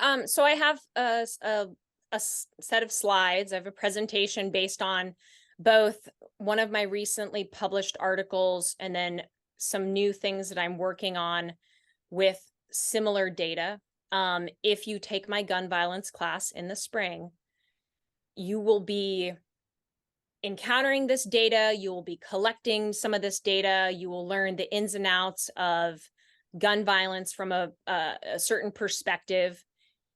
Sure. So I have set of slides. I have a presentation based on both one of my recently published articles and then some new things that I'm working on with similar data. If you take my gun violence class in the spring, you will be encountering this data. You will be collecting some of this data. You will learn the ins and outs of gun violence from a certain perspective.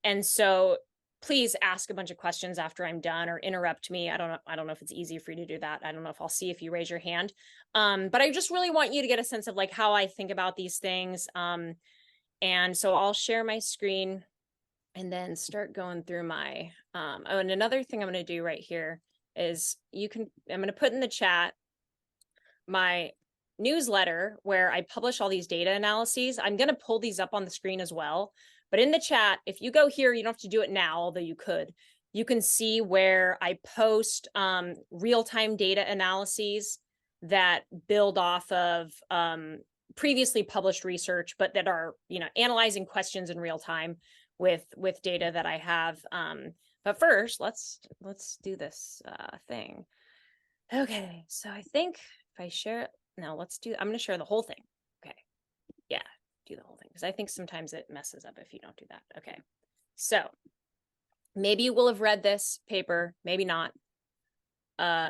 And so please ask a bunch of questions after I'm done or interrupt me. I don't know if it's easy for you to do that. I don't know if I'll see if you raise your hand. But I just really want you to get a sense of like how I think about these things. And so I'll share my screen and then start going through my, oh, and another thing I'm going to do right here is I'm going to put in the chat my newsletter where I publish all these data analyses. I'm going to pull these up on the screen as well. But in the chat, if you go here, you don't have to do it now, although you could. You can see where I post real-time data analyses that build off of previously published research, but that are, analyzing questions in real time with data that I have. But first, let's do this thing. Okay, so I think if I share it, no, I'm going to share the whole thing. Okay, yeah, do the whole thing because I think sometimes it messes up if you don't do that. Okay, so maybe you will have read this paper, maybe not,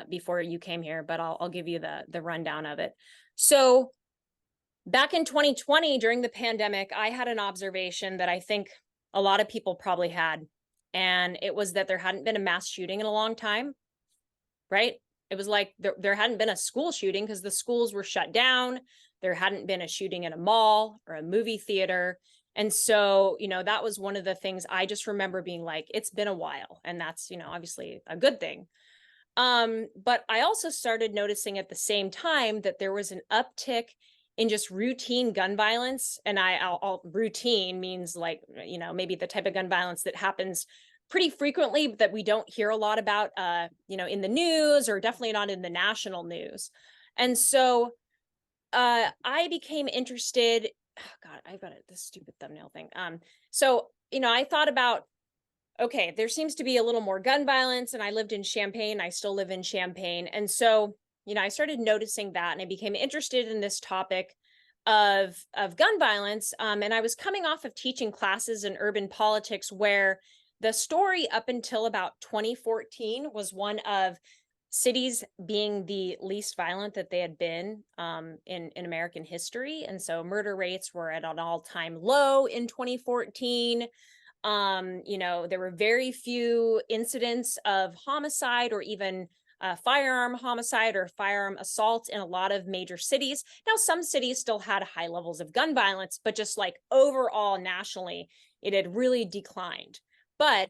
before you came here, but I'll give you the rundown of it. So back in 2020, during the pandemic, I had an observation that I think a lot of people probably had, and it was that there hadn't been a mass shooting in a long time, right? It was like there hadn't been a school shooting because the schools were shut down. There hadn't been a shooting in a mall or a movie theater. And so, that was one of the things I just remember being like, it's been a while. And that's, obviously a good thing. But I also started noticing at the same time that there was an uptick in just routine gun violence. And routine means like, maybe the type of gun violence that happens pretty frequently that we don't hear a lot about, in the news or definitely not in the national news. And so I became interested. Oh God, I've got this stupid thumbnail thing. So, I thought about, okay, there seems to be a little more gun violence, and I lived in Champaign. I still live in Champaign. And so, I started noticing that, and I became interested in this topic of gun violence. And I was coming off of teaching classes in urban politics where the story up until about 2014 was one of cities being the least violent that they had been in American history. And so murder rates were at an all-time low in 2014. There were very few incidents of homicide or even firearm homicide or firearm assaults in a lot of major cities. Now, some cities still had high levels of gun violence, but just like overall nationally, it had really declined. But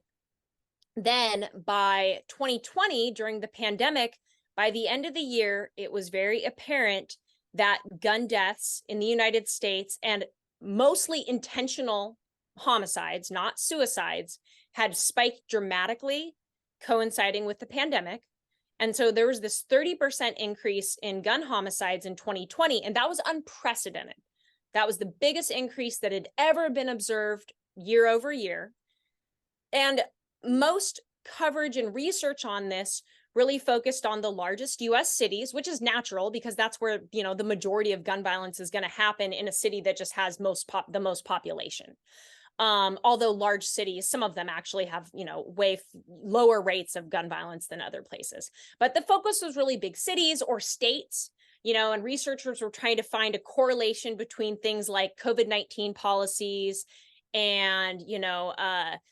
then by 2020, during the pandemic, by the end of the year, it was very apparent that gun deaths in the United States and mostly intentional homicides, not suicides, had spiked dramatically, coinciding with the pandemic. And so there was this 30% increase in gun homicides in 2020, and that was unprecedented. That was the biggest increase that had ever been observed year over year. And most coverage and research on this really focused on the largest US cities, which is natural because that's where, the majority of gun violence is going to happen in a city that just has the most population. Although large cities, some of them actually have, way lower rates of gun violence than other places. But the focus was really big cities or states, and researchers were trying to find a correlation between things like COVID-19 policies and,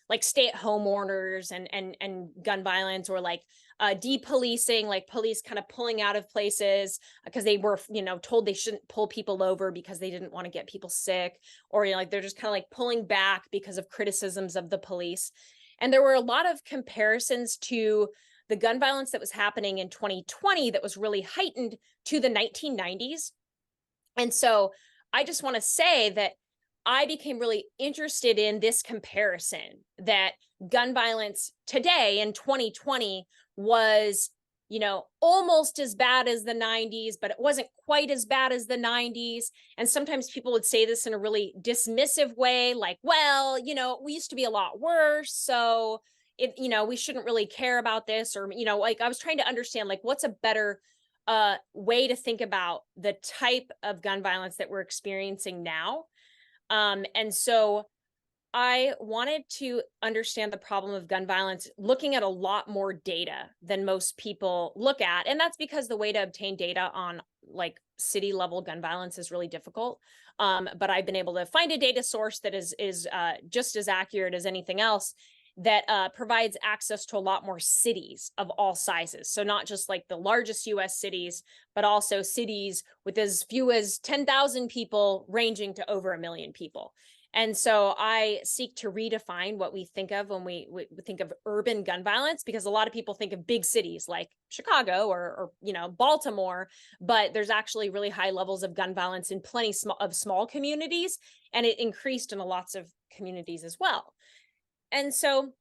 like stay-at-home orders and gun violence, or like depolicing, like police kind of pulling out of places because they were, told they shouldn't pull people over because they didn't want to get people sick, or, like they're just kind of like pulling back because of criticisms of the police. And there were a lot of comparisons to the gun violence that was happening in 2020 that was really heightened to the 1990s. And so I just want to say that I became really interested in this comparison, that gun violence today in 2020 was, almost as bad as the 90s, but it wasn't quite as bad as the 90s. And sometimes people would say this in a really dismissive way, like, well, we used to be a lot worse. So we shouldn't really care about this. Or, like I was trying to understand, like, what's a better way to think about the type of gun violence that we're experiencing now. And so I wanted to understand the problem of gun violence, looking at a lot more data than most people look at. And that's because the way to obtain data on like city level gun violence is really difficult. But I've been able to find a data source that is just as accurate as anything else, that provides access to a lot more cities of all sizes. So not just like the largest US cities, but also cities with as few as 10,000 people ranging to over 1 million people. And so I seek to redefine what we think of when we think of urban gun violence, because a lot of people think of big cities like Chicago or Baltimore, but there's actually really high levels of gun violence in plenty of small communities, and it increased in lots of communities as well. And so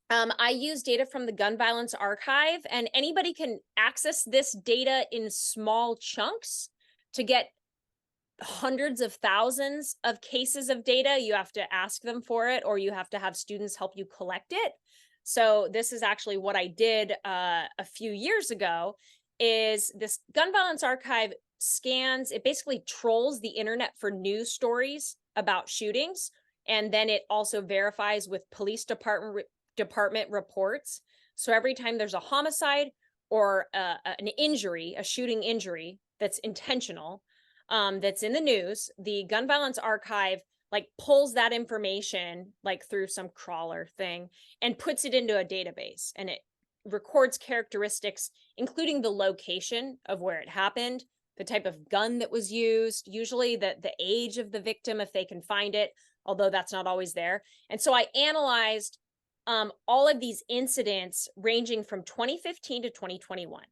I use data from the Gun Violence Archive, and anybody can access this data in small chunks to get hundreds of thousands of cases of data. You have to ask them for it, or you have to have students help you collect it. So this is actually what I did a few years ago. Is this Gun Violence Archive scans, it basically trolls the internet for news stories about shootings, and then it also verifies with police department reports. So every time there's a homicide or an injury, a shooting injury that's intentional, that's in the news, the Gun Violence Archive like pulls that information like through some crawler thing and puts it into a database, and it records characteristics, including the location of where it happened, the type of gun that was used, usually the age of the victim if they can find it, although that's not always there. And so I analyzed all of these incidents ranging from 2015 to 2021.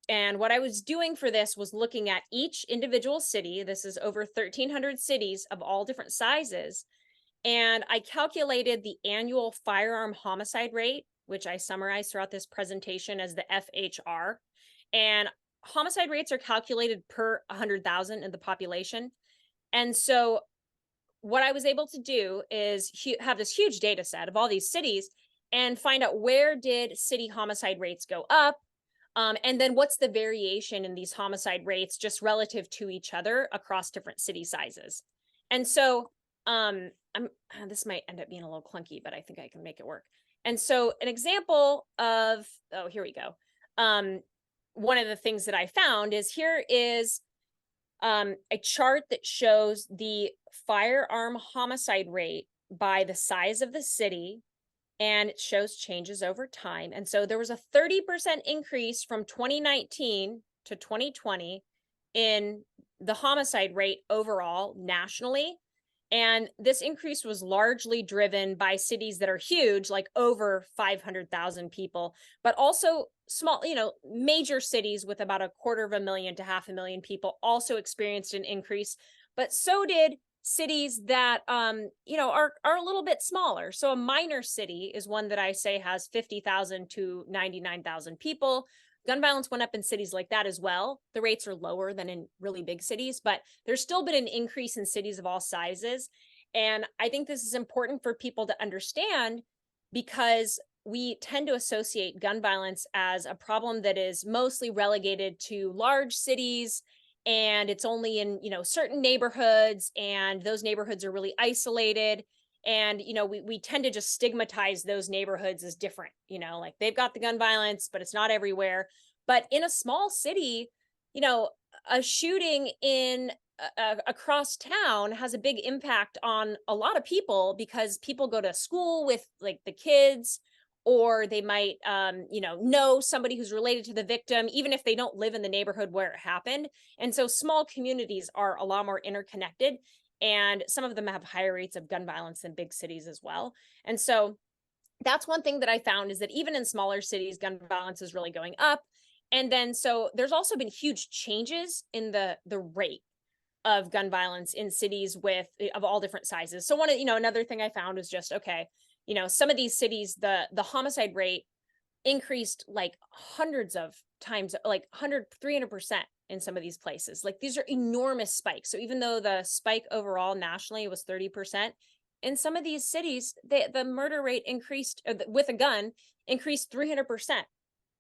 And what I was doing for this was looking at each individual city. This is over 1,300 cities of all different sizes. And I calculated the annual firearm homicide rate, which I summarized throughout this presentation as the FHR. And homicide rates are calculated per 100,000 in the population. And so what I was able to do is have this huge data set of all these cities and find out where did city homicide rates go up. And then what's the variation in these homicide rates just relative to each other across different city sizes. And so this might end up being a little clunky, but I think I can make it work. And so an example of, oh, here we go. One of the things that I found is here is a chart that shows the firearm homicide rate by the size of the city, and it shows changes over time. And so there was a 30% increase from 2019 to 2020 in the homicide rate overall nationally. And this increase was largely driven by cities that are huge, like over 500,000 people, but also small, major cities with about 250,000 to 500,000 people also experienced an increase, but so did cities that are a little bit smaller. So a minor city is one that I say has 50,000 to 99,000 people. Gun violence went up in cities like that as well. The rates are lower than in really big cities, but there's still been an increase in cities of all sizes. And I think this is important for people to understand, because we tend to associate gun violence as a problem that is mostly relegated to large cities, and it's only in certain neighborhoods, and those neighborhoods are really isolated, and we tend to just stigmatize those neighborhoods as different, like they've got the gun violence, but it's not everywhere. But in a small city, a shooting in across town has a big impact on a lot of people, because people go to school with like the kids, or they might know somebody who's related to the victim, even if they don't live in the neighborhood where it happened. And so small communities are a lot more interconnected, and some of them have higher rates of gun violence than big cities as well. And so that's one thing that I found, is that even in smaller cities, gun violence is really going up. And then so there's also been huge changes in the rate of gun violence in cities of all different sizes. So another thing I found was just, okay, some of these cities, the homicide rate increased like hundreds of times, like 100, 300% in some of these places. Like these are enormous spikes. So even though the spike overall nationally was 30%, in some of these cities, the murder rate increased with a gun increased 300%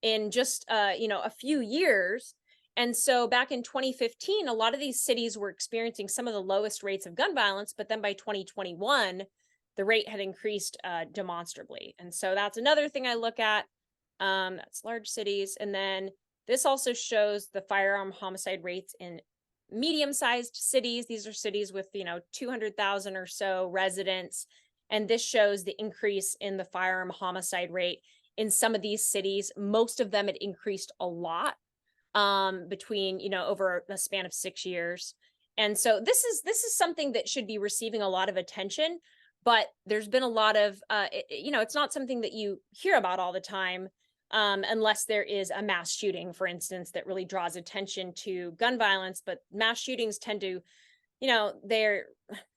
in just a few years. And so back in 2015, a lot of these cities were experiencing some of the lowest rates of gun violence, but then by 2021, the rate had increased demonstrably. And so that's another thing I look at. That's large cities. And then this also shows the firearm homicide rates in medium-sized cities. These are cities with, 200,000 or so residents. And this shows the increase in the firearm homicide rate in some of these cities. Most of them had increased a lot between, over a span of 6 years. And so this is something that should be receiving a lot of attention, but there's been a lot of, it's not something that you hear about all the time, unless there is a mass shooting, for instance, that really draws attention to gun violence. But mass shootings tend to, they're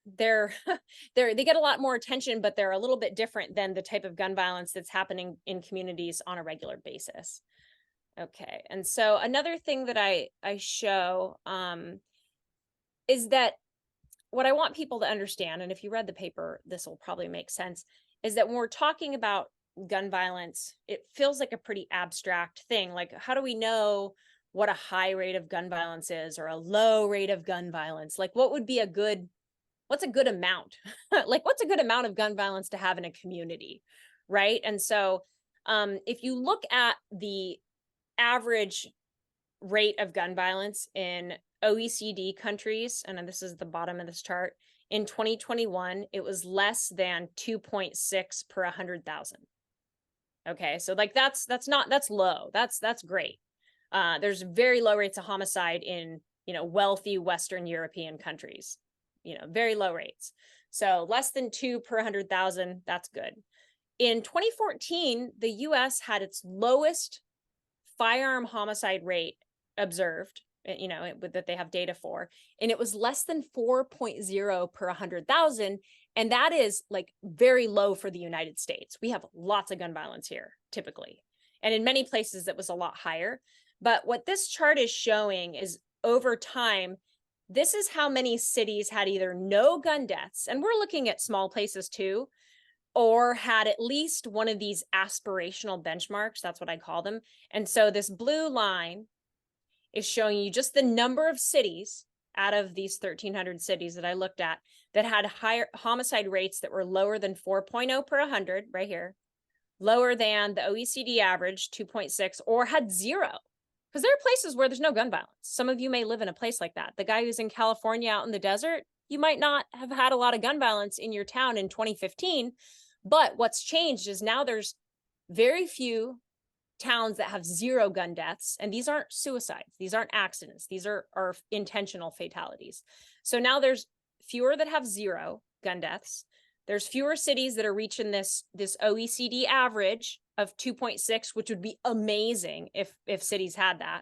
they get a lot more attention, but they're a little bit different than the type of gun violence that's happening in communities on a regular basis. Okay, and so another thing that I show is that what I want people to understand, and if you read the paper, this will probably make sense, is that when we're talking about gun violence, it feels like a pretty abstract thing. Like, how do we know what a high rate of gun violence is or a low rate of gun violence? Like, what's a good amount? Like, what's a good amount of gun violence to have in a community, right? And so if you look at the average rate of gun violence in OECD countries, and this is the bottom of this chart, in 2021, it was less than 2.6 per 100,000. Okay, so like that's low. That's great. There's very low rates of homicide in, wealthy Western European countries, very low rates. So less than 2 per 100,000, that's good. In 2014, the US had its lowest firearm homicide rate observed, that they have data for, and it was less than 4.0 per 100,000. And that is like very low for the United States. We have lots of gun violence here, typically. And in many places, it was a lot higher. But what this chart is showing is over time, this is how many cities had either no gun deaths, and we're looking at small places too, or had at least one of these aspirational benchmarks. That's what I call them. And so this blue line is showing you just the number of cities out of these 1,300 cities that I looked at that had higher homicide rates that were lower than 4.0 per 100, right here, lower than the OECD average, 2.6, or had zero. Because there are places where there's no gun violence. Some of you may live in a place like that. The guy who's in California out in the desert, you might not have had a lot of gun violence in your town in 2015. But what's changed is now there's very few towns that have zero gun deaths. And these aren't suicides. These aren't accidents. These are intentional fatalities. So now there's fewer that have zero gun deaths. There's fewer cities that are reaching this OECD average of 2.6, which would be amazing if cities had that.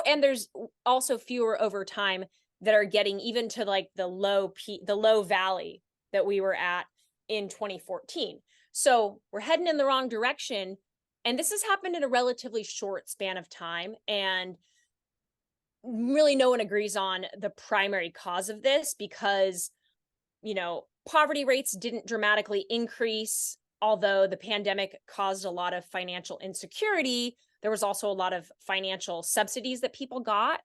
And there's also fewer over time that are getting even to like the low valley that we were at in 2014. So we're heading in the wrong direction. And this has happened in a relatively short span of time. And really no one agrees on the primary cause of this because, poverty rates didn't dramatically increase. Although the pandemic caused a lot of financial insecurity, there was also a lot of financial subsidies that people got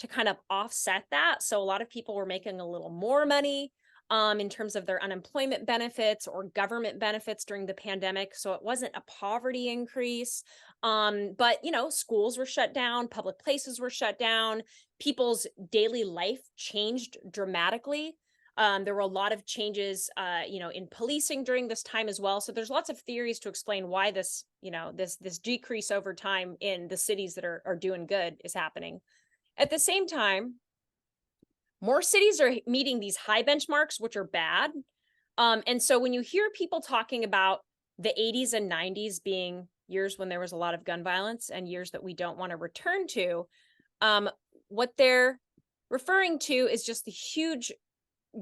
to kind of offset that. So a lot of people were making a little more money in terms of their unemployment benefits or government benefits during the pandemic. So it wasn't a poverty increase. But, schools were shut down, public places were shut down, people's daily life changed dramatically. There were a lot of changes, in policing during this time as well. So there's lots of theories to explain why this, this decrease over time in the cities that are doing good is happening. At the same time, more cities are meeting these high benchmarks, which are bad. And so when you hear people talking about the 80s and 90s being years when there was a lot of gun violence and years that we don't want to return to, what they're referring to is just the huge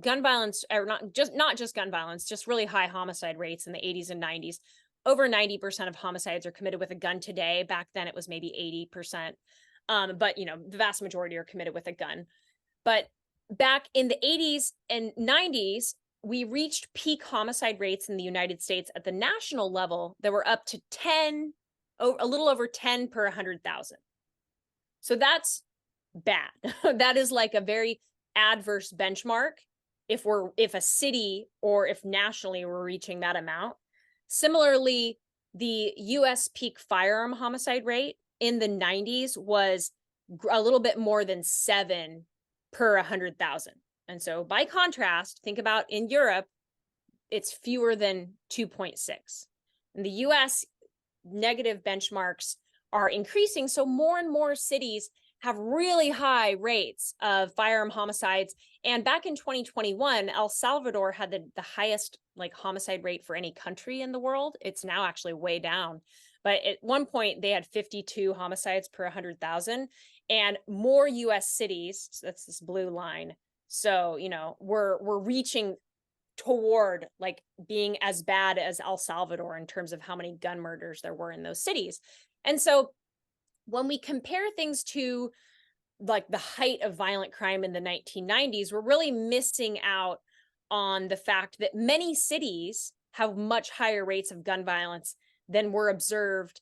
gun violence, or not just gun violence, just really high homicide rates in the 80s and 90s, over 90% of homicides are committed with a gun today. Back then it was maybe 80%. But you know, the vast majority are committed with a gun. But back in the 80s and 90s, we reached peak homicide rates in the United States at the national level that were up to 10, a little over 10 per 100,000. So that's bad. That is like a very adverse benchmark if a city or if nationally we're reaching that amount. Similarly, the US peak firearm homicide rate in the 90s was a little bit more than 7 per 100,000. And so by contrast, think about in Europe, it's fewer than 2.6. In the US, negative benchmarks are increasing. So more and more cities have really high rates of firearm homicides. And back in 2021, El Salvador had the highest like homicide rate for any country in the world. It's now actually way down. But at one point they had 52 homicides per 100,000, and more US cities, so that's this blue line. So, you know, we're reaching toward like being as bad as El Salvador in terms of how many gun murders there were in those cities. And so when we compare things to like the height of violent crime in the 1990s, we're really missing out on the fact that many cities have much higher rates of gun violence than were observed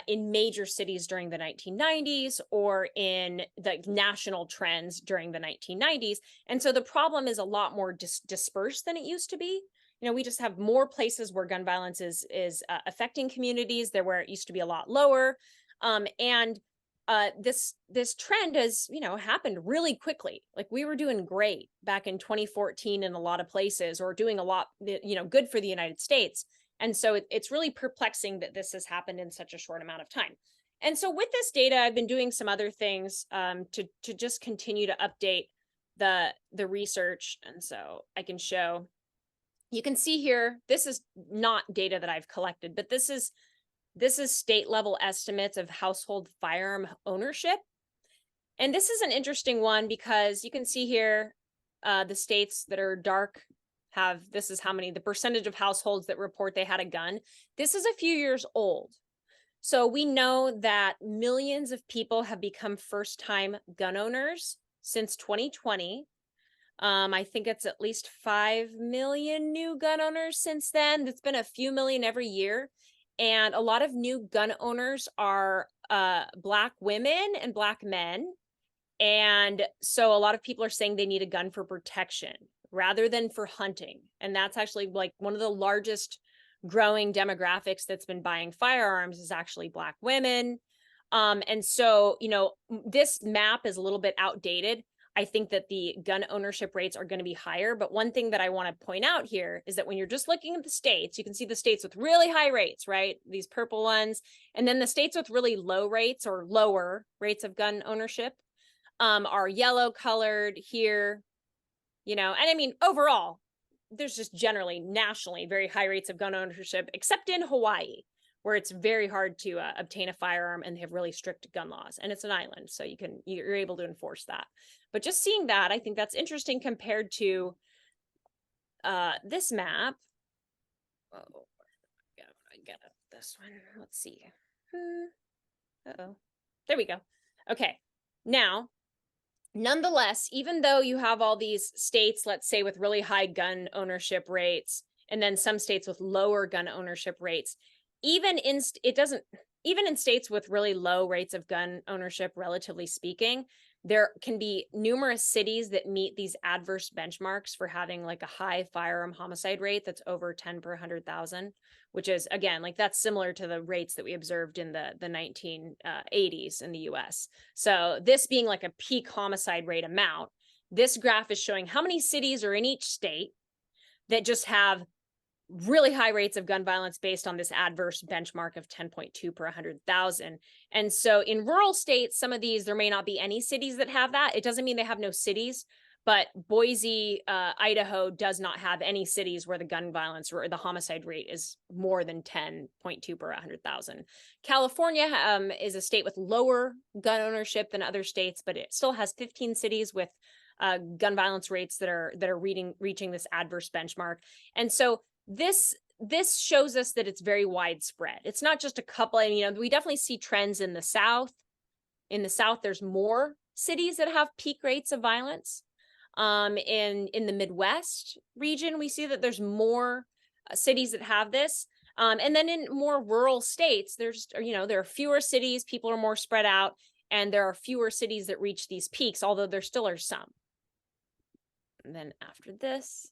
in major cities during the 1990s or in the national trends during the 1990s. And so the problem is a lot more dispersed than it used to be. You know, we just have more places where gun violence is affecting communities there where it used to be a lot lower. This trend has, you know, happened really quickly. Like we were doing great back in 2014 in a lot of places, or doing a lot, you know, good for the United States. And so it's really perplexing that this has happened in such a short amount of time. And so with this data, I've been doing some other things to just continue to update the research. And so I can show, you can see here, this is not data that I've collected, but this is state level estimates of household firearm ownership. And this is an interesting one because you can see here the states that are dark have, this is how many, the percentage of households that report they had a gun. This is a few years old. So we know that millions of people have become first-time gun owners since 2020. I think it's at least 5 million new gun owners since then. It's been a few million every year. And a lot of new gun owners are Black women and Black men. And so a lot of people are saying they need a gun for protection rather than for hunting. And that's actually like one of the largest growing demographics that's been buying firearms is actually Black women. And so, you know, this map is a little bit outdated. I think that the gun ownership rates are going to be higher. But one thing that I want to point out here is that when you're just looking at the states, you can see the states with really high rates, right? These purple ones. And then the states with really low rates or lower rates of gun ownership are yellow colored here, you know, and I mean, overall, there's just generally nationally very high rates of gun ownership, except in Hawaii, where it's very hard to obtain a firearm and they have really strict gun laws. And it's an island, so you're able to enforce that. But just seeing that, I think that's interesting compared to this map. Oh, I get this one. Let's see. Uh-oh. There we go. Okay. Now, nonetheless, even though you have all these states, let's say with really high gun ownership rates, and then some states with lower gun ownership rates, even in states with really low rates of gun ownership, relatively speaking, there can be numerous cities that meet these adverse benchmarks for having like a high firearm homicide rate that's over 10 per 100,000, which is, again, like that's similar to the rates that we observed in the 1980s in the US. So this being like a peak homicide rate amount, this graph is showing how many cities are in each state that just have really high rates of gun violence based on this adverse benchmark of 10.2 per 100,000. And so in rural states, some of these, there may not be any cities that have that. It doesn't mean they have no cities, but Boise, Idaho does not have any cities where the gun violence or the homicide rate is more than 10.2 per 100,000. California is a state with lower gun ownership than other states, but it still has 15 cities with gun violence rates that are reaching this adverse benchmark. And so this this shows us that it's very widespread. It's not just a couple, and we definitely see trends in the South. In the South, there's more cities that have peak rates of violence. In the Midwest region, we see that there's more cities that have this. And then in more rural states, there are fewer cities, people are more spread out, and there are fewer cities that reach these peaks, although there still are some. And then after this,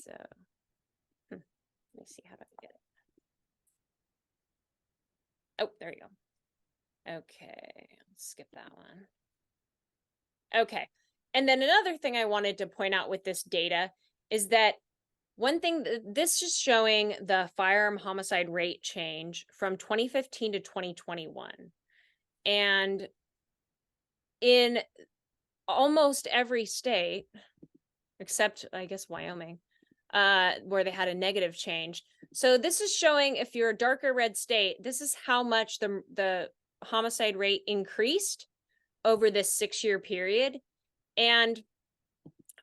so let me see, how do I get it? Oh, there you go. Okay, let's skip that one. Okay. And then another thing I wanted to point out with this data is that one thing, this is showing the firearm homicide rate change from 2015 to 2021. And in almost every state, except I guess Wyoming, where they had a negative change. So this is showing, if you're a darker red state, this is how much the homicide rate increased over this 6-year period. And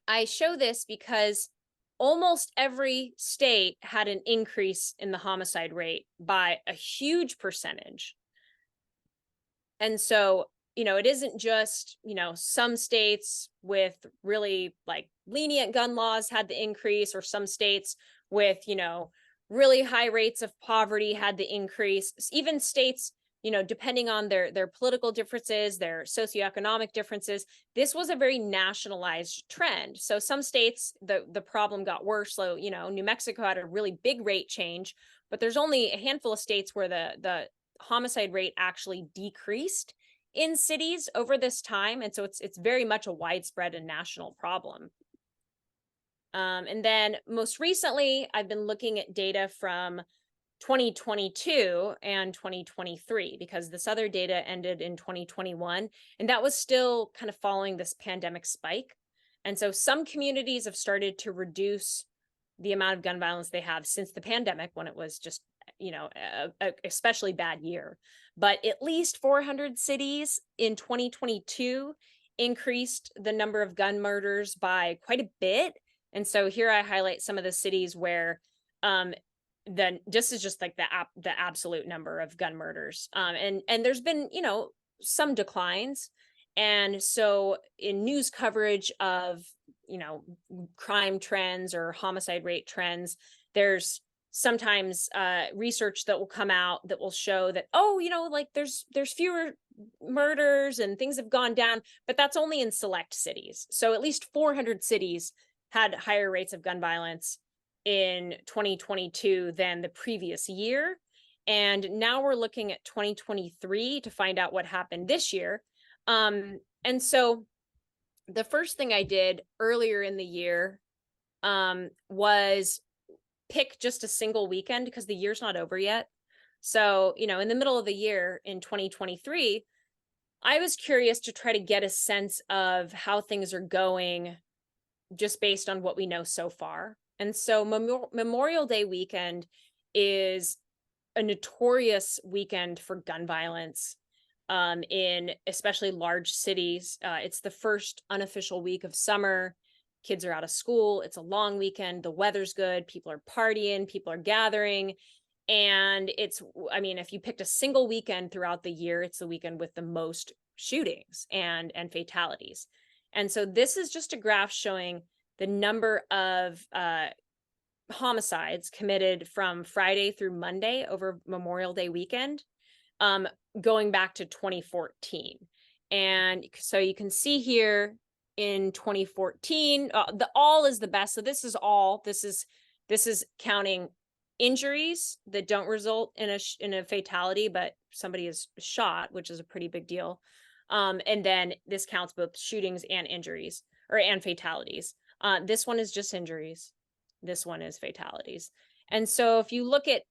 I show this because almost every state had an increase in the homicide rate by a huge percentage. And so, it isn't just, some states with really like lenient gun laws had the increase, or some states with, really high rates of poverty had the increase. Even states, depending on their political differences, their socioeconomic differences, this was a very nationalized trend. So some states, the problem got worse. So, New Mexico had a really big rate change, but there's only a handful of states where the homicide rate actually decreased in cities over this time. And so it's very much a widespread and national problem. And then most recently, I've been looking at data from 2022 and 2023, because this other data ended in 2021, and that was still kind of following this pandemic spike. And so some communities have started to reduce the amount of gun violence they have since the pandemic, when it was just, a especially bad year. But at least 400 cities in 2022 increased the number of gun murders by quite a bit. And so here I highlight some of the cities where then this is just like the absolute number of gun murders. And there's been, some declines. And so in news coverage of, crime trends or homicide rate trends, there's sometimes research that will come out that will show that, like there's fewer murders and things have gone down, but that's only in select cities. So at least 400 cities had higher rates of gun violence in 2022 than the previous year. And now we're looking at 2023 to find out what happened this year. And so the first thing I did earlier in the year was pick just a single weekend, because the year's not over yet. So, in the middle of the year in 2023, I was curious to try to get a sense of how things are going just based on what we know so far. And so Memorial Day weekend is a notorious weekend for gun violence in especially large cities. It's the first unofficial week of summer. Kids are out of school. It's a long weekend. The weather's good. People are partying. People are gathering. And if you picked a single weekend throughout the year, it's the weekend with the most shootings and fatalities. And so this is just a graph showing the number of homicides committed from Friday through Monday over Memorial Day weekend, going back to 2014. And so you can see here in 2014, the all is the best. So this is all. This is counting injuries that don't result in a fatality, but somebody is shot, which is a pretty big deal. And then this counts both shootings and injuries and fatalities. This one is just injuries. This one is fatalities. And so if you look at,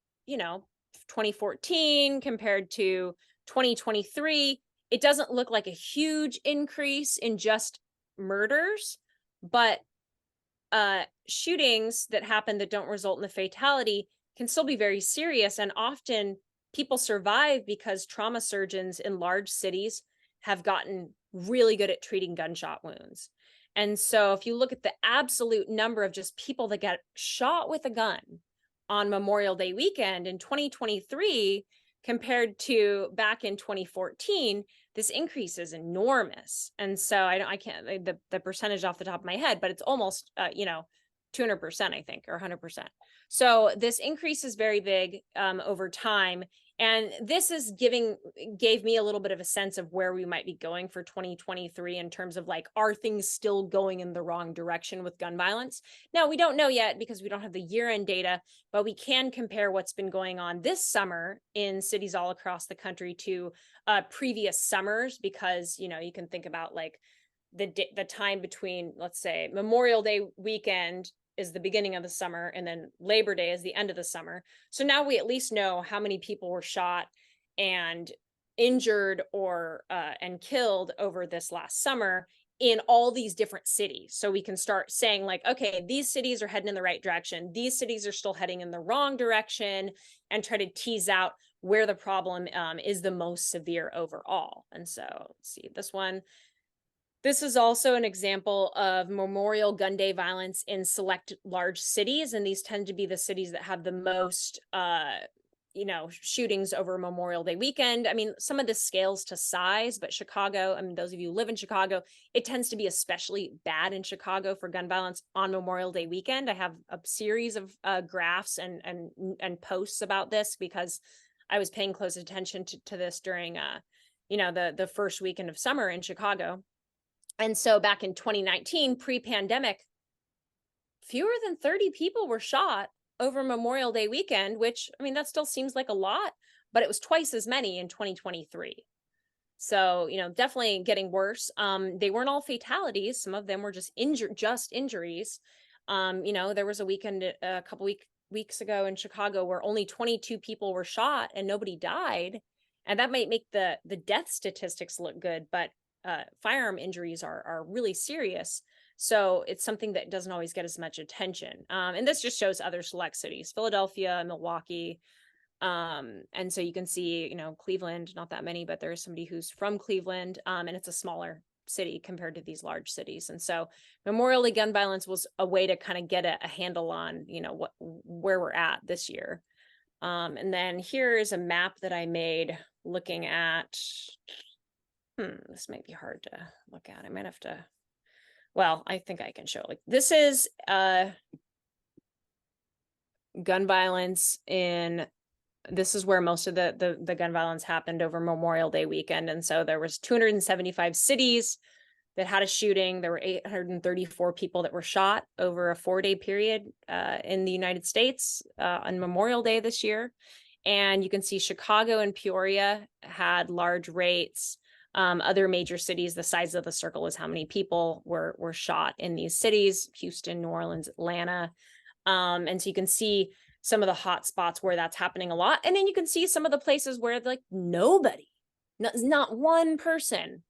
2014 compared to 2023, it doesn't look like a huge increase in just murders, but shootings that happen that don't result in a fatality can still be very serious. And often people survive because trauma surgeons in large cities have gotten really good at treating gunshot wounds. And so if you look at the absolute number of just people that get shot with a gun on Memorial Day weekend in 2023 compared to back in 2014, this increase is enormous. And so I can't the percentage off the top of my head, but it's almost 200%, I think, or 100%. So this increase is very big over time. And this is gave me a little bit of a sense of where we might be going for 2023 in terms of like, are things still going in the wrong direction with gun violence? Now, we don't know yet because we don't have the year-end data, but we can compare what's been going on this summer in cities all across the country to previous summers, because, you can think about like the time between, let's say, Memorial Day weekend is the beginning of the summer, and then Labor Day is the end of the summer. So now we at least know how many people were shot and injured or and killed over this last summer in all these different cities. So we can start saying like, okay, these cities are heading in the right direction. These cities are still heading in the wrong direction, and try to tease out where the problem is the most severe overall. And so let's see this one. This is also an example of Memorial Gun Day violence in select large cities. And these tend to be the cities that have the most, shootings over Memorial Day weekend. I mean, some of this scales to size, but Chicago, I mean, those of you who live in Chicago, it tends to be especially bad in Chicago for gun violence on Memorial Day weekend. I have a series of graphs and posts about this because I was paying close attention to this during, the first weekend of summer in Chicago. And so back in 2019, pre-pandemic, fewer than 30 people were shot over Memorial Day weekend, which, I mean, that still seems like a lot, but it was twice as many in 2023. So, definitely getting worse. They weren't all fatalities. Some of them were just injuries. There was a weekend a couple weeks ago in Chicago where only 22 people were shot and nobody died. And that might make the death statistics look good, but firearm injuries are really serious. So it's something that doesn't always get as much attention. And this just shows other select cities, Philadelphia, Milwaukee. And so you can see, Cleveland, not that many, but there's somebody who's from Cleveland, and it's a smaller city compared to these large cities. And so Memorial Day gun violence was a way to kind of get a handle on, where we're at this year. And then here is a map that I made looking at, this might be hard to look at. I might have to, well, I think I can show it. Like this is gun violence this is where most of the gun violence happened over Memorial Day weekend. And so there was 275 cities that had a shooting. There were 834 people that were shot over a 4-day period in the United States on Memorial Day this year. And you can see Chicago and Peoria had large rates. Other major cities, the size of the circle is how many people were shot in these cities: Houston, New Orleans, Atlanta. And so you can see some of the hot spots where that's happening a lot. And then you can see some of the places where like nobody, not one person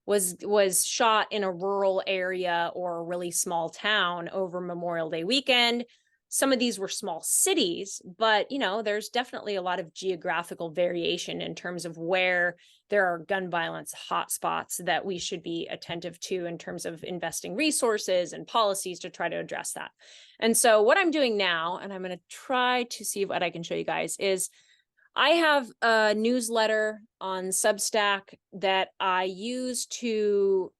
was shot in a rural area or a really small town over Memorial Day weekend. Some of these were small cities, but there's definitely a lot of geographical variation in terms of where there are gun violence hotspots that we should be attentive to in terms of investing resources and policies to try to address that. And so what I'm doing now, and I'm going to try to see what I can show you guys, is I have a newsletter on Substack that I use to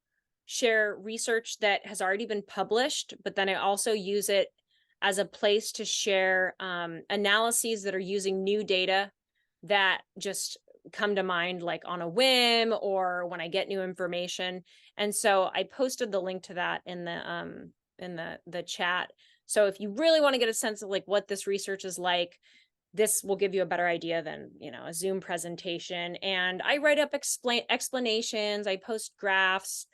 share research that has already been published, but then I also use it as a place to share analyses that are using new data that just come to mind like on a whim or when I get new information. And so I posted the link to that in the chat. So if you really want to get a sense of like what this research is like, this will give you a better idea than, a Zoom presentation. And I write up explanations, I post graphs.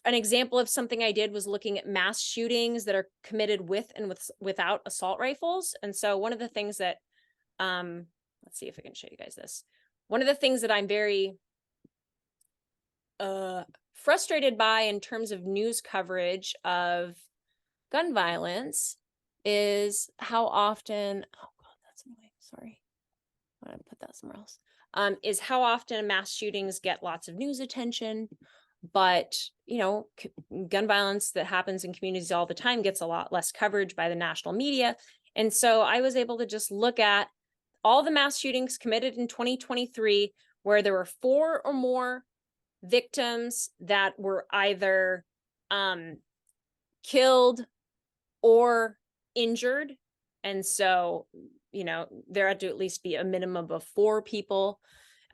An example of something I did was looking at mass shootings that are committed with and without assault rifles. And so one of the things that, let's see if I can show you guys this. One of the things that I'm very frustrated by in terms of news coverage of gun violence is how often, oh God, that's annoying, sorry. I'm gonna put that somewhere else. Is how often mass shootings get lots of news attention, but gun violence that happens in communities all the time gets a lot less coverage by the national media. And so I was able to just look at all the mass shootings committed in 2023, where there were 4 or more victims that were either killed or injured. And so, there had to at least be a minimum of 4 people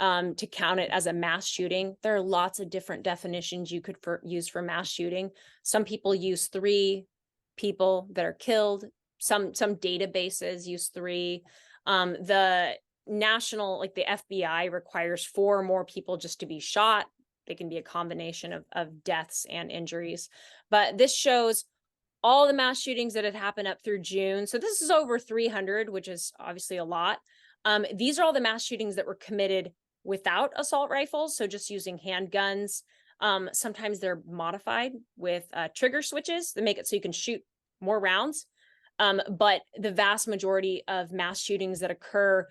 to count it as a mass shooting. There are lots of different definitions you could use for mass shooting. Some people use 3 people that are killed. Some databases use 3. The national, like the FBI, requires 4 or more people just to be shot. They can be a combination of deaths and injuries. But this shows all the mass shootings that had happened up through June. So this is over 300, which is obviously a lot. These are all the mass shootings that were committed without assault rifles, so just using handguns. Sometimes they're modified with trigger switches that make it so you can shoot more rounds. But the vast majority of mass shootings that occur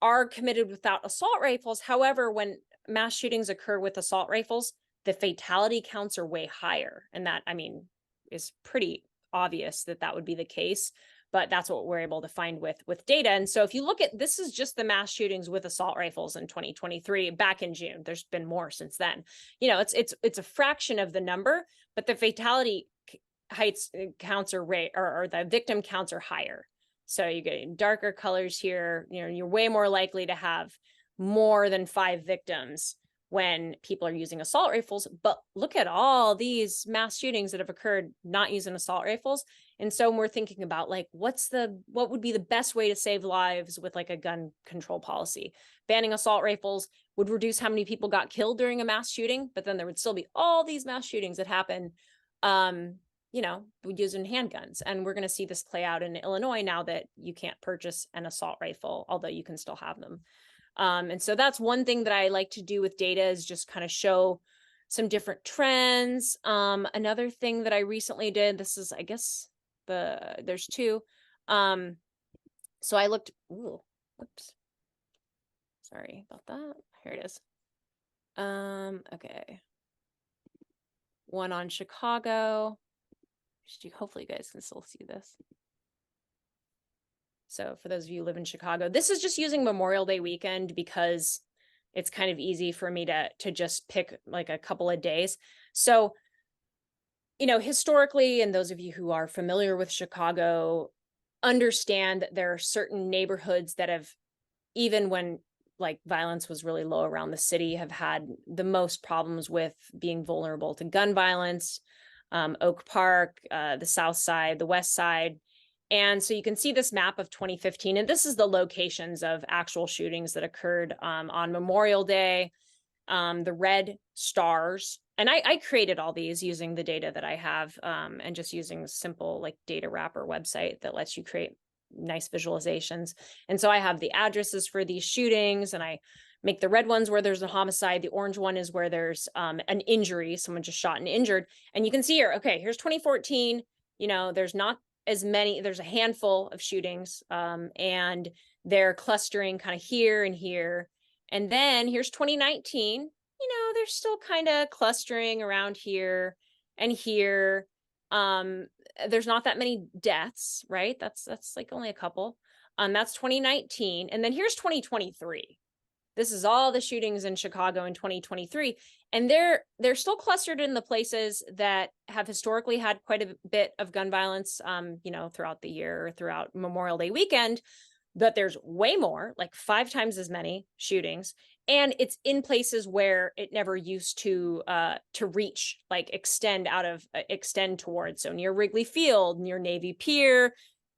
are committed without assault rifles. However, when mass shootings occur with assault rifles, the fatality counts are way higher. And that, is pretty obvious that that would be the case, but that's what we're able to find with data. And so if you look at, this is just the mass shootings with assault rifles in 2023, back in June. There's been more since then. It's a fraction of the number, but the fatality counts are or the victim counts are higher. So you get darker colors here. You're way more likely to have more than 5 victims when people are using assault rifles. But look at all these mass shootings that have occurred not using assault rifles. And so we're thinking about, like, what would be the best way to save lives with like a gun control policy? Banning assault rifles would reduce how many people got killed during a mass shooting, but then there would still be all these mass shootings that happen, using handguns. And we're going to see this play out in Illinois now that you can't purchase an assault rifle, although you can still have them. And so that's one thing that I like to do with data, is just kind of show some different trends. Another thing that I recently did, this is, I guess, there's 2. So I looked, whoops. Sorry about that. Here it is. Okay. One on Chicago. Hopefully you guys can still see this. So for those of you who live in Chicago, this is just using Memorial Day weekend because it's kind of easy for me to just pick like a couple of days. So, historically, and those of you who are familiar with Chicago understand that there are certain neighborhoods that have, even when like violence was really low around the city, have had the most problems with being vulnerable to gun violence. Oak Park, the South Side, the West Side. And so you can see this map of 2015, and this is the locations of actual shootings that occurred on Memorial Day. The red stars, and I created all these using the data that I have, and just using a simple like data wrapper website that lets you create nice visualizations. And so I have the addresses for these shootings, and I make the red ones where there's a homicide. The orange one is where there's an injury, someone just shot and injured. And you can see here, okay, here's 2014. There's not as many, there's a handful of shootings, and they're clustering kind of here and here. And then here's 2019, they're still kind of clustering around here and here. There's not that many deaths, right? That's like only a couple. That's 2019. And then here's 2023. This is all the shootings in Chicago in 2023. And they're still clustered in the places that have historically had quite a bit of gun violence, throughout the year, throughout Memorial Day weekend. But there's way more, like 5 times as many shootings. And it's in places where it never used to reach, like extend towards. So near Wrigley Field, near Navy Pier,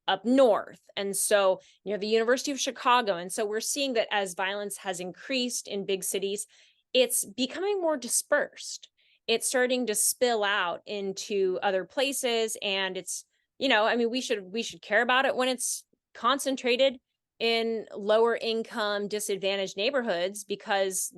up north, and so near the University of Chicago. And so we're seeing that as violence has increased in big cities, it's becoming more dispersed. It's starting to spill out into other places, and it's, we should care about it when it's concentrated in lower income, disadvantaged neighborhoods, because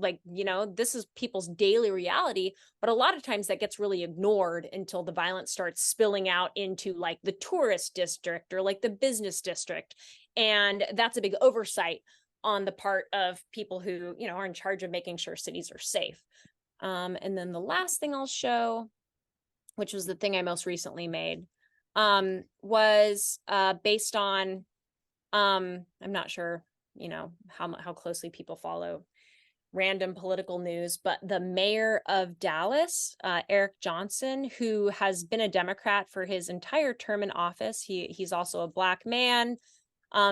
this is people's daily reality. But a lot of times that gets really ignored until the violence starts spilling out into like the tourist district or like the business district. And that's a big oversight on the part of people who, are in charge of making sure cities are safe. And then the last thing I'll show, which was the thing I most recently made, was based on I'm not sure, how closely people follow random political news, but the mayor of Dallas, Eric Johnson, who has been a Democrat for his entire term in office, he's also a Black man.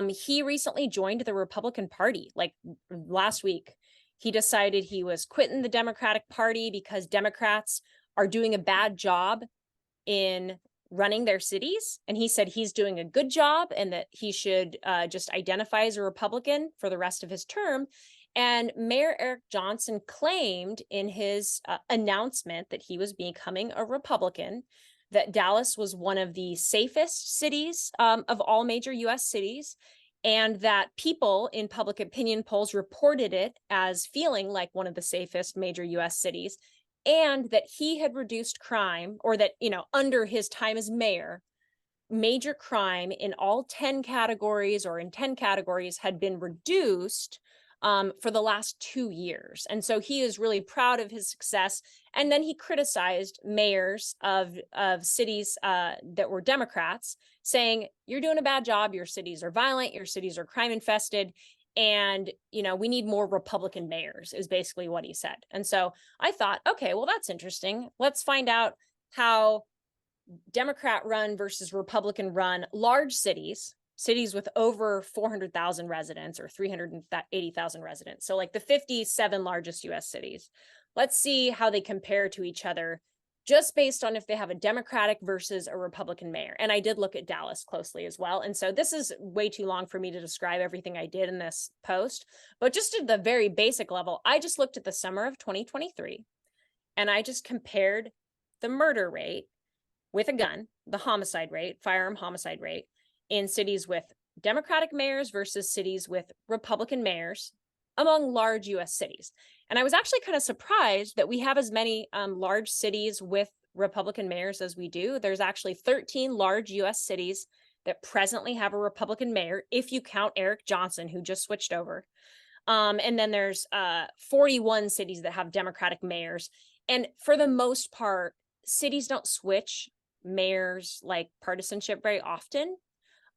He recently joined the Republican Party, like last week. He decided he was quitting the Democratic Party because Democrats are doing a bad job in running their cities. And he said he's doing a good job and that he should just identify as a Republican for the rest of his term. And Mayor Eric Johnson claimed in his announcement that he was becoming a Republican, that Dallas was one of the safest cities of all major US cities, and that people in public opinion polls reported it as feeling like one of the safest major US cities, and that he had reduced crime, or that, under his time as mayor, major crime in all 10 categories or in 10 categories had been reduced for the last 2 years. And so he is really proud of his success. And then he criticized mayors of cities that were Democrats, saying, you're doing a bad job. Your cities are violent. Your cities are crime infested. And, we need more Republican mayors, is basically what he said. And so I thought, okay, well, that's interesting. Let's find out how Democrat run versus Republican run large cities with over 400,000 residents or 380,000 residents. So like the 57 largest US cities. Let's see how they compare to each other just based on if they have a Democratic versus a Republican mayor. And I did look at Dallas closely as well. And so this is way too long for me to describe everything I did in this post, but just at the very basic level, I just looked at the summer of 2023 and I just compared the murder rate with a gun, the homicide rate, firearm homicide rate, in cities with Democratic mayors versus cities with Republican mayors among large US cities. And I was actually kind of surprised that we have as many large cities with Republican mayors as we do. There's actually 13 large US cities that presently have a Republican mayor, if you count Eric Johnson, who just switched over. And then there's 41 cities that have Democratic mayors. And for the most part, cities don't switch mayors like partisanship very often.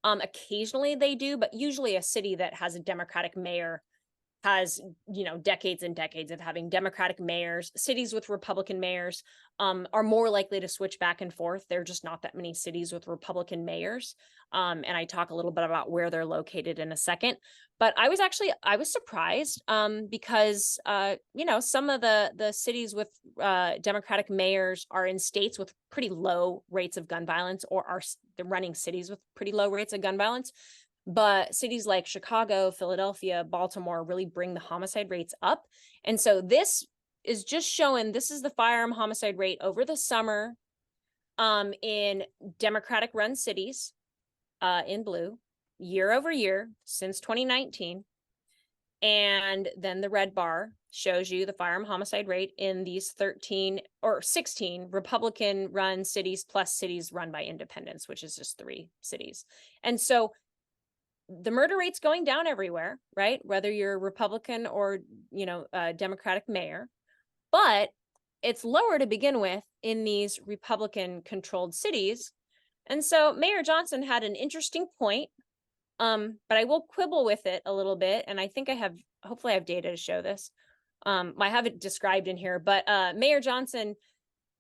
Occasionally they do, but usually a city that has a Democratic mayor has, decades and decades of having Democratic mayors. Cities with Republican mayors are more likely to switch back and forth. There are just not that many cities with Republican mayors. And I talk a little bit about where they're located in a second. But I was surprised because, some of the cities with Democratic mayors are in states with pretty low rates of gun violence, or are running cities with pretty low rates of gun violence. But cities like Chicago, Philadelphia, Baltimore really bring the homicide rates up. And so this is just showing, this is the firearm homicide rate over the summer in Democratic run cities in blue, year over year since 2019. And then the red bar shows you the firearm homicide rate in these 13 or 16 Republican run cities plus cities run by independents, which is just 3 cities. And so the murder rate's going down everywhere, right? Whether you're Republican or, Democratic mayor, but it's lower to begin with in these Republican controlled cities. And so Mayor Johnson had an interesting point, but I will quibble with it a little bit. And I think hopefully I have data to show this. I have it described in here, but Mayor Johnson,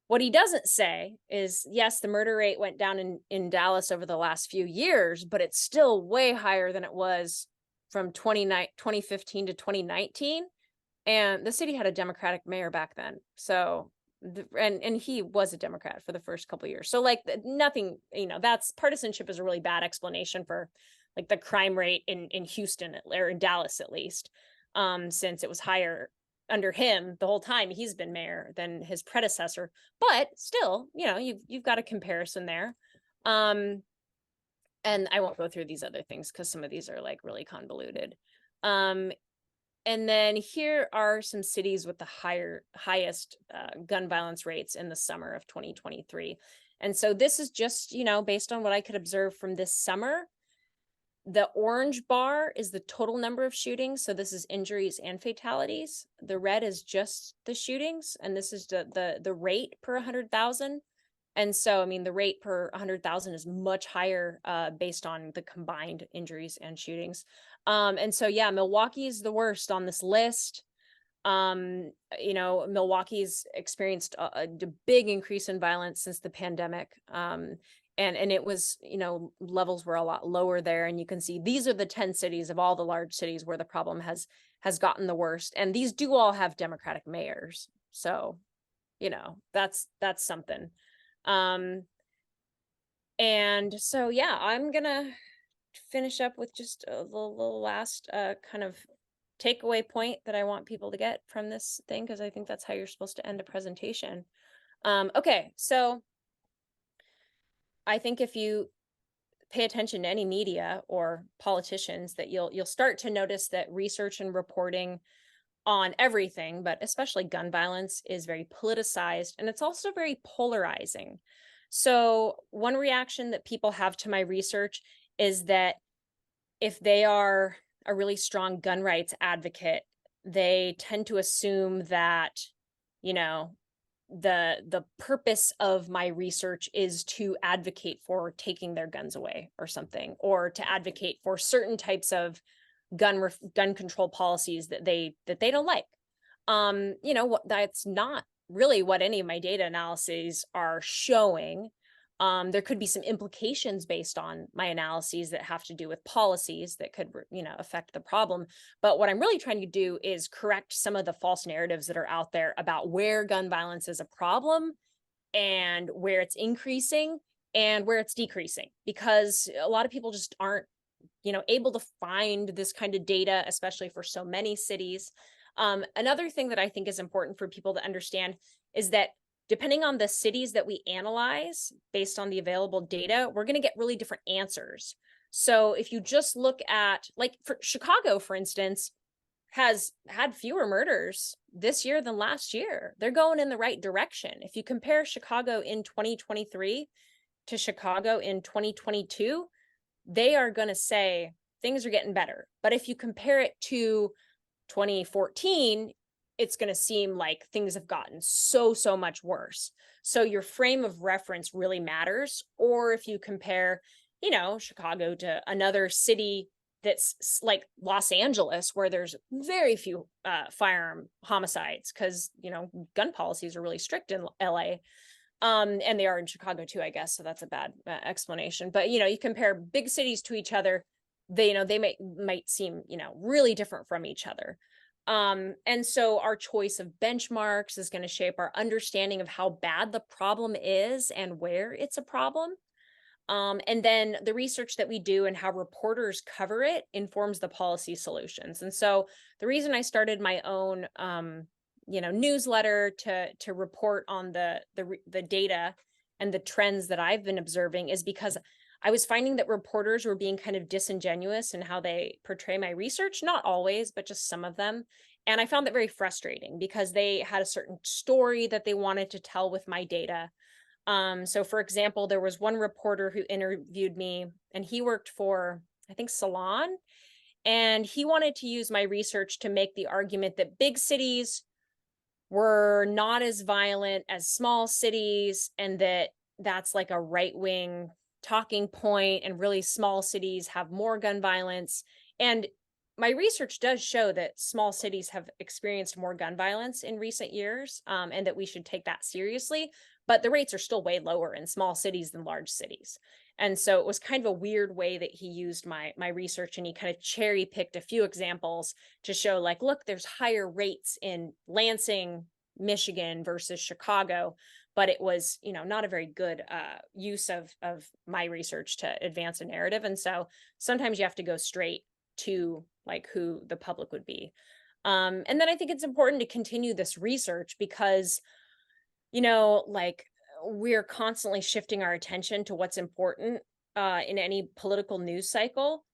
what he doesn't say is, yes, the murder rate went down in Dallas over the last few years, but it's still way higher than it was from 2015 to 2019. And the city had a Democratic mayor back then. So, and he was a Democrat for the first couple of years. So like nothing, that's partisanship is a really bad explanation for like the crime rate in Houston or in Dallas, at least, since it was higher under him the whole time he's been mayor than his predecessor. But still, you've got a comparison there. And I won't go through these other things because some of these are like really convoluted. And then here are some cities with the highest gun violence rates in the summer of 2023. And so this is just, based on what I could observe from this summer. The orange bar is the total number of shootings. So this is injuries and fatalities. The red is just the shootings. And this is the rate per 100,000. And so, I mean, the rate per 100,000 is much higher based on the combined injuries and shootings. And so, yeah, Milwaukee is the worst on this list. Milwaukee's experienced a big increase in violence since the pandemic. And it was, levels were a lot lower there. And you can see these are the 10 cities of all the large cities where the problem has gotten the worst. And these do all have Democratic mayors. So, that's something. And so, yeah, I'm gonna finish up with just a little last kind of takeaway point that I want people to get from this thing, because I think that's how you're supposed to end a presentation. Okay, so I think if you pay attention to any media or politicians, that you'll start to notice that research and reporting on everything, but especially gun violence, is very politicized, and it's also very polarizing. So one reaction that people have to my research is that if they are a really strong gun rights advocate, they tend to assume that, you know, the purpose of my research is to advocate for taking their guns away or something, or to advocate for certain types of gun control policies that they don't like. That's not really what any of my data analyses are showing. There could be some implications based on my analyses that have to do with policies that could, affect the problem. But what I'm really trying to do is correct some of the false narratives that are out there about where gun violence is a problem and where it's increasing and where it's decreasing, because a lot of people just aren't, able to find this kind of data, especially for so many cities. Another thing that I think is important for people to understand is that depending on the cities that we analyze based on the available data, we're going to get really different answers. So if you just look at, like, for Chicago, for instance, has had fewer murders this year than last year. They're going in the right direction. If you compare Chicago in 2023 to Chicago in 2022, they are going to say things are getting better. But if you compare it to 2014, it's going to seem like things have gotten so much worse. So your frame of reference really matters. Or if you compare, Chicago to another city that's like Los Angeles, where there's very few firearm homicides, because, gun policies are really strict in LA. And they are in Chicago too, I guess. So that's a bad explanation. But, you compare big cities to each other, they might seem, really different from each other. And so our choice of benchmarks is going to shape our understanding of how bad the problem is and where it's a problem. And then the research that we do and how reporters cover it informs the policy solutions. And so the reason I started my own, newsletter to report on the data and the trends that I've been observing is because I was finding that reporters were being kind of disingenuous in how they portray my research. Not always, but just some of them. And I found that very frustrating because they had a certain story that they wanted to tell with my data. So for example, there was one reporter who interviewed me, and he worked for, I think, Salon. And he wanted to use my research to make the argument that big cities were not as violent as small cities, and that's like a right-wing talking point, and really small cities have more gun violence. And my research does show that small cities have experienced more gun violence in recent years, and that we should take that seriously. But the rates are still way lower in small cities than large cities. And so it was kind of a weird way that he used my research, and he kind of cherry picked a few examples to show, like, look, there's higher rates in Lansing, Michigan versus Chicago. But it was, not a very good use of my research to advance a narrative. And so sometimes you have to go straight to, like, who the public would be. And then I think it's important to continue this research because, like, we're constantly shifting our attention to what's important in any political news cycle.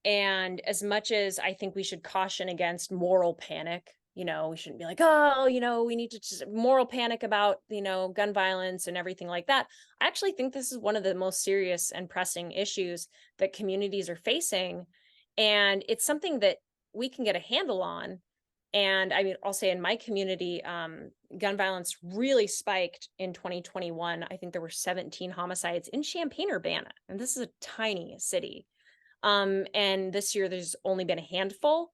And as much as I think we should caution against moral panic, we shouldn't be like, oh, we need to just moral panic about, gun violence and everything like that. I actually think this is one of the most serious and pressing issues that communities are facing. And it's something that we can get a handle on. And I mean, I'll say in my community, gun violence really spiked in 2021. I think there were 17 homicides in Champaign-Urbana, and this is a tiny city. And this year there's only been a handful.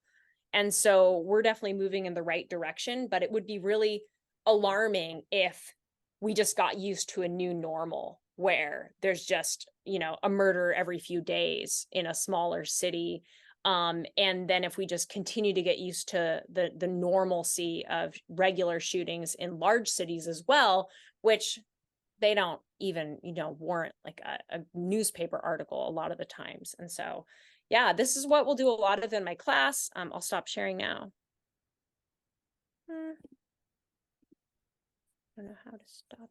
And so we're definitely moving in the right direction, but it would be really alarming if we just got used to a new normal where there's just, a murder every few days in a smaller city. And then if we just continue to get used to the normalcy of regular shootings in large cities as well, which they don't even, warrant like a newspaper article a lot of the times. And so, yeah, this is what we'll do a lot of in my class. I'll stop sharing now. I don't know how to stop